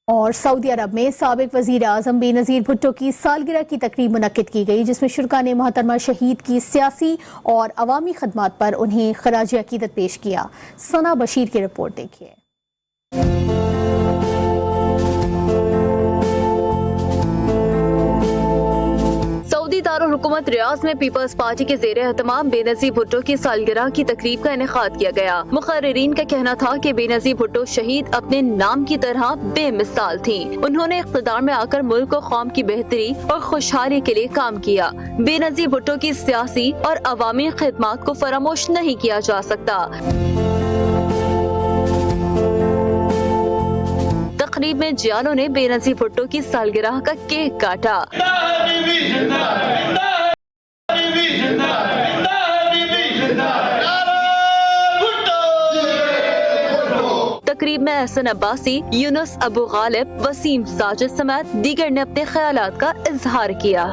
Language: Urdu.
اور سعودی عرب میں سابق وزیر اعظم بے نظیر بھٹو کی سالگرہ کی تقریب منعقد کی گئی، جس میں شرکاء نے محترمہ شہید کی سیاسی اور عوامی خدمات پر انہیں خراج عقیدت پیش کیا۔ ثنا بشیر کی رپورٹ دیکھیے۔ سعودی دارالحکومت ریاض میں پیپلز پارٹی کے زیر اہتمام بے نظیر بھٹو کی سالگرہ کی تقریب کا انعقاد کیا گیا۔ مقررین کا کہنا تھا کہ بے نظیر بھٹو شہید اپنے نام کی طرح بے مثال تھیں۔ انہوں نے اقتدار میں آ کر ملک و قوم کی بہتری اور خوشحالی کے لیے کام کیا۔ بے نظیر بھٹو کی سیاسی اور عوامی خدمات کو فراموش نہیں کیا جا سکتا۔ تقریب میں جیانوں نے بے نظیر بھٹو کی سالگرہ کا کیک کاٹا۔ تقریب میں احسن عباسی، یونس ابو غالب، وسیم ساجد سمیت دیگر نے اپنے خیالات کا اظہار کیا۔